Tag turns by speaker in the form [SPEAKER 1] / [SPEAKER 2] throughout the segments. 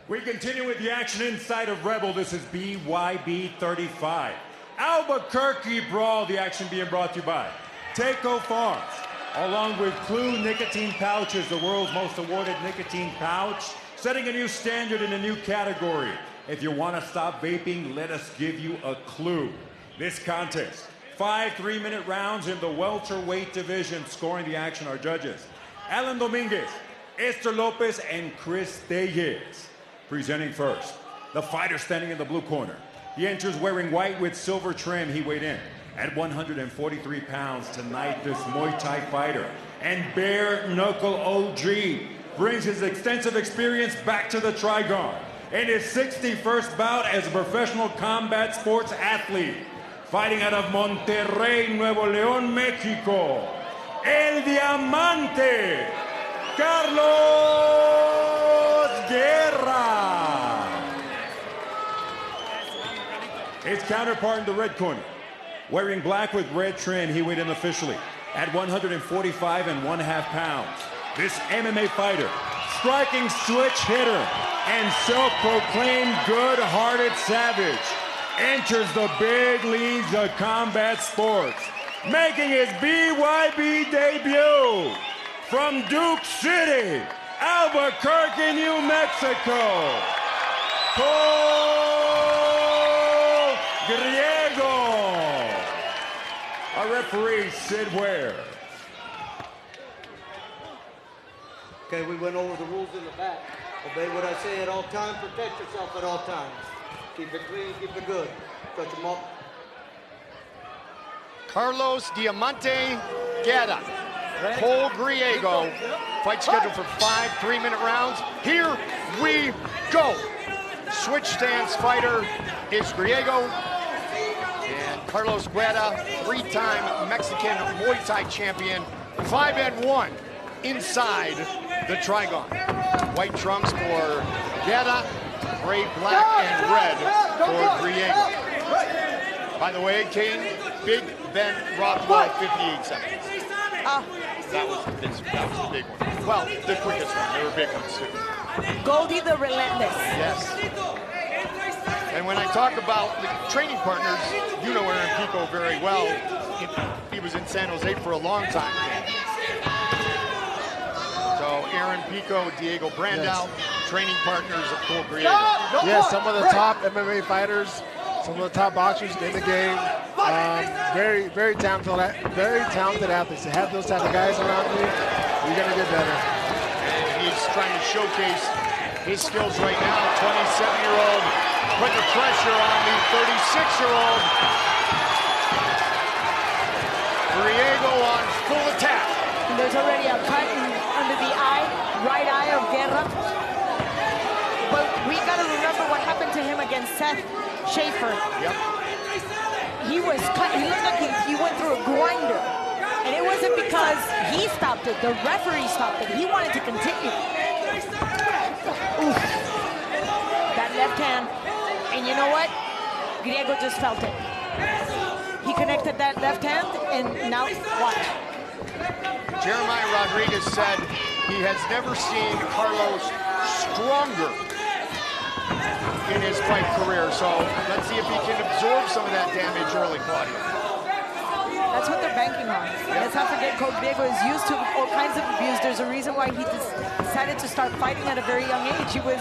[SPEAKER 1] We continue with the action inside of Rebel. This is BYB 35. Albuquerque Brawl, the action being brought to you by Takeo Farms, along with Clue nicotine pouches, the world's most awarded nicotine pouch, setting a new standard in a new category. If you want to stop vaping, let us give you a clue. This contest, 5 3-minute rounds in the welterweight division. Scoring the action are judges Alan Dominguez, Esther Lopez, and Chris Tellez. Presenting first, the fighter standing in the blue corner. He enters wearing white with silver trim. He weighed in at 143 pounds tonight, this Muay Thai fighter. And bare knuckle OG brings his extensive experience back to the Trigon in his 61st bout as a professional combat sports athlete. Fighting out of Monterrey, Nuevo León, Mexico, El Diamante, Carlos Guerra. His counterpart in the red corner, wearing black with red trim, he weighed in officially at 145.5 pounds. This MMA fighter, striking switch hitter, and self-proclaimed good-hearted savage, enters the big leagues of combat sports, making his BYB debut from Duke City, Albuquerque, New Mexico, Cole Griego. Our referee, Sid Ware.
[SPEAKER 2] Okay, we went over the rules in the back. Obey what I say at all times. Protect yourself at all times. Keep it clean, keep it good. Touch them up.
[SPEAKER 3] Carlos Diamante Guerra, Cole Griego. Fight scheduled for 5 3-minute rounds. Here we go. Switch stance fighter is Griego. And Carlos Guerra, 3-time Mexican Muay Thai champion, 5-1 inside the Trigon. White trunks for Guerra, gray, black, and red for Griego. By the way, Kane, Big Ben Rothwell, 58 seconds. That was a big one. Well, the quickest one. There were big ones too.
[SPEAKER 4] Goldie the Relentless.
[SPEAKER 3] Yes. And when I talk about the training partners, you know Aaron Pico very well. He was in San Jose for a long time. So Aaron Pico, Diego Brandao, training partners of Cole Griego.
[SPEAKER 5] Yeah, some of the top MMA fighters, some of the top boxers in the game. Very talented athletes. To have those type of guys around you, you're gonna get better.
[SPEAKER 3] And he's trying to showcase his skills right now. 27-year-old putting the pressure on the 36-year-old. Griego on full attack.
[SPEAKER 4] There's already a cut under the eye, right eye of Guerra. But we gotta remember what happened to him against Seth Schaefer.
[SPEAKER 3] Yep.
[SPEAKER 4] He was cut, he looked like he went through a grinder. And it wasn't because he stopped it, the referee stopped it. He wanted to continue. Oof. That left hand, and you know what? Griego just felt it. He connected that left hand, and now watch.
[SPEAKER 3] Jeremiah Rodriguez said he has never seen Carlos stronger in his fight career. So let's see if he can absorb some of that damage early, Claudia.
[SPEAKER 4] That's what they're banking on. Let's not forget Cole Griego is used to all kinds of abuse. There's a reason why he decided to start fighting at a very young age. He was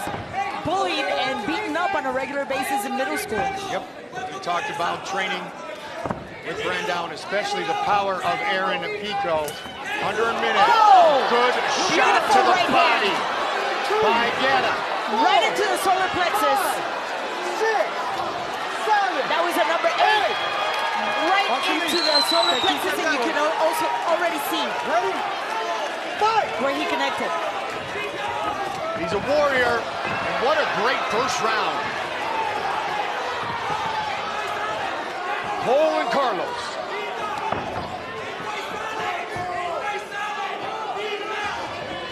[SPEAKER 4] bullied and beaten up on a regular basis in middle school.
[SPEAKER 3] Yep, we talked about training with Brandao, and especially the power of Aaron Pico. Under a minute.
[SPEAKER 4] Oh!
[SPEAKER 3] Good shot to the
[SPEAKER 4] right
[SPEAKER 3] body by Guerra.
[SPEAKER 4] Right into the solar plexus.
[SPEAKER 2] 6, 7.
[SPEAKER 4] That was a number 8. Right into the solar plexus, and you can also already see where he connected.
[SPEAKER 3] He's a warrior, and what a great first round. Cole and Carlos.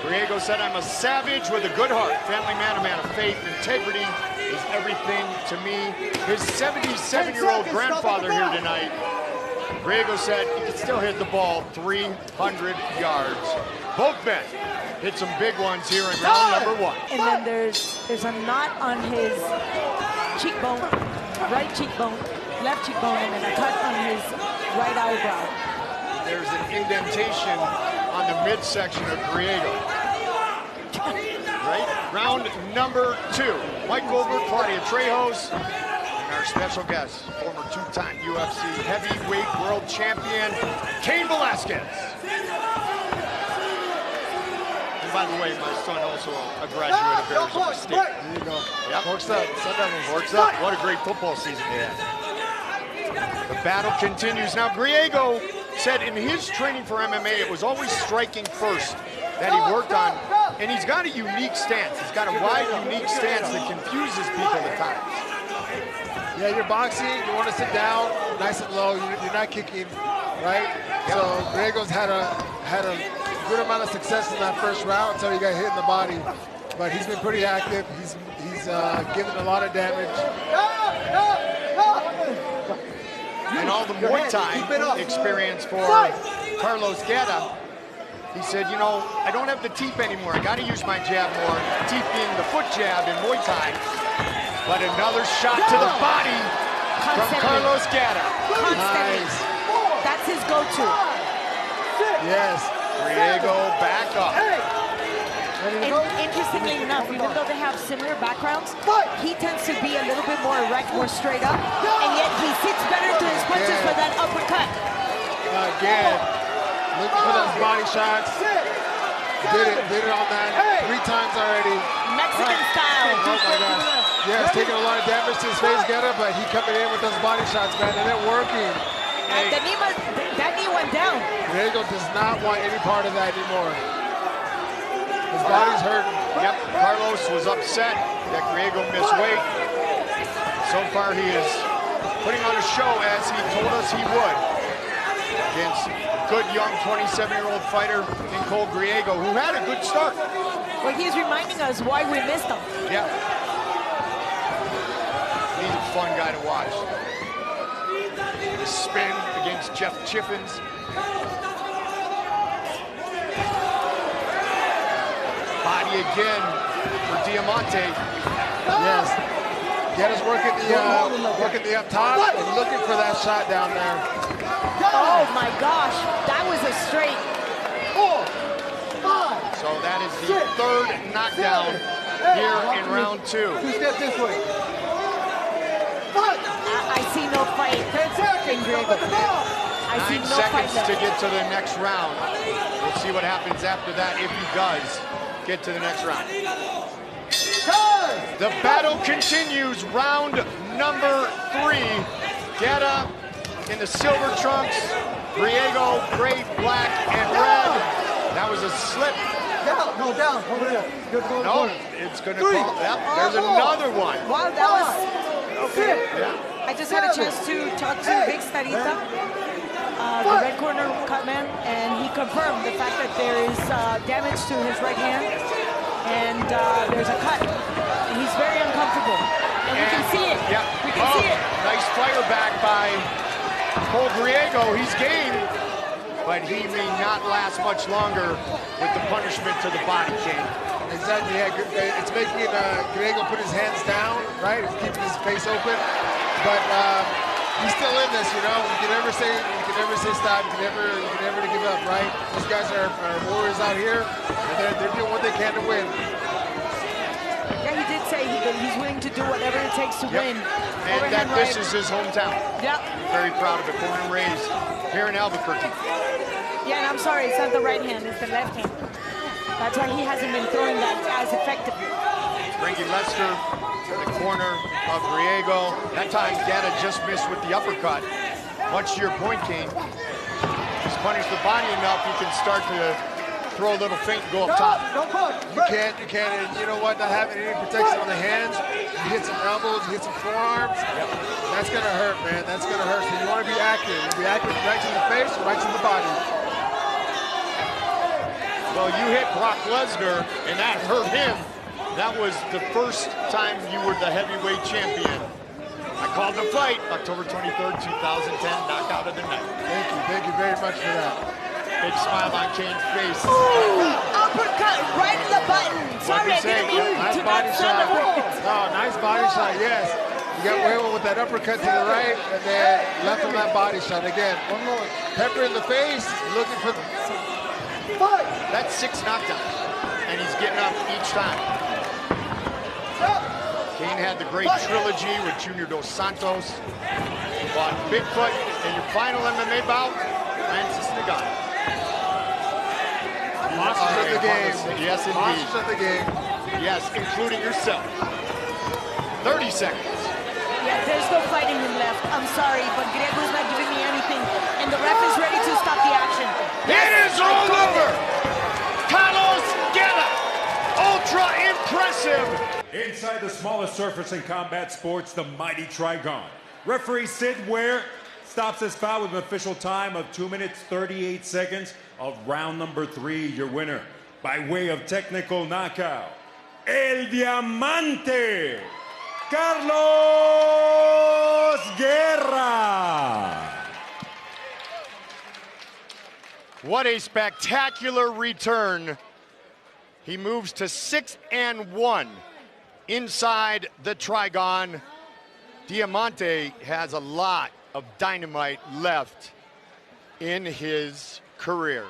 [SPEAKER 3] Griego said, I'm a savage with a good heart, family man, a man of faith, integrity is everything to me. His 77-year-old grandfather here tonight, Griego said he could still hit the ball 300 yards. Both men hit some big ones here in round number 1.
[SPEAKER 4] And then there's a knot on his cheekbone, right cheekbone, left cheekbone, and then a cut on his right eyebrow.
[SPEAKER 3] There's an indentation on the midsection of Griego. Right? Round number 2. Mike Goldberg, Claudia Trejos, and our special guest, former 2-time UFC heavyweight world champion, Cain Velasquez. And by the way, my son also a graduate of Arizona State.
[SPEAKER 5] There you go.
[SPEAKER 3] Yep.
[SPEAKER 5] Forks up.
[SPEAKER 3] Forks up. What a great football season he had. The battle continues. Now, Griego said in his training for MMA, it was always striking first that he worked on, and he's got a unique stance. He's got a wide, unique stance that confuses people at times.
[SPEAKER 5] Yeah, you're boxing, you want to sit down nice and low, you're not kicking, right? Yep. So Griego's had a good amount of success in that first round until he got hit in the body. But he's been pretty active, he's given a lot of damage.
[SPEAKER 3] And all the Muay Thai experience for Carlos Guerra. He said, you know, I don't have the teep anymore. I got to use my jab more. Teep being the foot jab in Muay Thai. But another shot to the body from Carlos Guerra.
[SPEAKER 4] Nice. That's his go-to.
[SPEAKER 5] Yes.
[SPEAKER 3] Griego back up.
[SPEAKER 4] And interestingly enough, even though they have similar backgrounds, he tends to be a little bit more erect, more straight up, and yet he sits better to his punches for that uppercut.
[SPEAKER 5] Again, looking for those body shots. Did it on that 3 times already.
[SPEAKER 4] Mexican style.
[SPEAKER 5] Oh my God. Yeah, it's taking a lot of damage to his face, Guerra, but he coming in with those body shots, man, and they're working.
[SPEAKER 4] And that knee went down.
[SPEAKER 5] Griego does not want any part of that anymore. His body's hurting.
[SPEAKER 3] Yep, Carlos was upset that Griego missed weight. So far, he is putting on a show as he told us he would against good young 27-year-old fighter in Cole Griego, who had a good start.
[SPEAKER 4] Well, he's reminding us why we missed him.
[SPEAKER 3] Yeah. He's a fun guy to watch. The spin against Jeff Chiffins. Body again for Diamante.
[SPEAKER 5] Yes. Guerra's working the up top and looking for that shot down there.
[SPEAKER 4] Oh my gosh, that was a straight.
[SPEAKER 2] 4, 5.
[SPEAKER 3] So that is the 3rd knockdown here in round 2.
[SPEAKER 2] 2 steps this way.
[SPEAKER 4] I see no fight in Griego. I see
[SPEAKER 3] 9
[SPEAKER 4] no
[SPEAKER 3] seconds
[SPEAKER 4] fight
[SPEAKER 3] to
[SPEAKER 4] left.
[SPEAKER 3] get to the next round. We'll see what happens after that if he does get to the next round. The battle continues. Round number 3. Guerra in the silver trunks. Griego, gray, black, and red. That was a slip.
[SPEAKER 2] Down, no, down, over there.
[SPEAKER 3] No, it's going to call. Yep, there's another one.
[SPEAKER 4] Wow, that was okay.
[SPEAKER 3] Yeah.
[SPEAKER 4] I just had a chance to talk to Big Starita, the red corner cut man, and he confirmed the fact that there is damage to his right hand, and there's a cut, and he's very uncomfortable, and we can see it.
[SPEAKER 3] Yeah.
[SPEAKER 4] We can see it.
[SPEAKER 3] Nice fire back by Cole Griego. He's game, but he may not last much longer with the punishment to the body, Cain.
[SPEAKER 5] Exactly, yeah. It's making Griego put his hands down, right? It's keeping his face open. But he's still in this, you know. You can never say stop. You can never give up, right? These guys are warriors out here, and they're doing what they can to win.
[SPEAKER 4] Yeah, he did say he's willing to do whatever it takes to win.
[SPEAKER 3] And that this is his hometown.
[SPEAKER 4] Yep.
[SPEAKER 3] Very proud of it. Born and raised here in Albuquerque.
[SPEAKER 4] Yeah, and I'm sorry, it's not the right hand, it's the left hand. That's why he hasn't been throwing that as effectively.
[SPEAKER 3] Frankie Lester in the corner of Griego. That time, Guerra just missed with the uppercut. Much to your point, Cain. He's punished the body enough, you can start to throw a little feint and go up top.
[SPEAKER 5] You can't, and you know what, not having any protection on the hands, you hit some elbows, you hit some forearms, that's gonna hurt, man, that's gonna hurt. So you wanna be accurate. You be accurate right to the face or right to the body.
[SPEAKER 3] Well, you hit Brock Lesnar, and that hurt him. That was the first time you were the heavyweight champion. I called the fight, October 23rd, 2010, knockout of the night.
[SPEAKER 5] Thank you very much for that.
[SPEAKER 3] Big smile on Cain's face.
[SPEAKER 4] uppercut right in the button. Sorry, I didn't mean
[SPEAKER 5] nice
[SPEAKER 4] to
[SPEAKER 5] body
[SPEAKER 4] not
[SPEAKER 5] shot.
[SPEAKER 4] sound the rules.
[SPEAKER 5] Oh, nice body shot, yes. You got away with that uppercut to the right, and then left on that body shot. Again, one more. Pepper in the face, looking for the...
[SPEAKER 3] That's 6 knockdowns, and he's getting up each time. Kane had the great trilogy with Junior Dos Santos. Fought Bigfoot in your final MMA bout, Francis Ngannou.
[SPEAKER 5] Monsters of the game.
[SPEAKER 3] Yes, indeed.
[SPEAKER 5] Monsters of the game.
[SPEAKER 3] Yes, including yourself. 30 seconds.
[SPEAKER 4] Yeah, there's no fighting him left. I'm sorry, but Griego's not giving me anything, and the ref is ready to stop the action.
[SPEAKER 3] It is all over. Carlos Guerra, ultra impressive.
[SPEAKER 1] Inside the smallest surface in combat sports, the mighty Trigon. Referee Sid Ware stops this foul with an official time of 2 minutes, 38 seconds of round number 3. Your winner, by way of technical knockout, El Diamante, Carlos Guerra.
[SPEAKER 3] What a spectacular return. He moves to 6-1 inside the Trigon. Diamante has a lot of dynamite left in his career.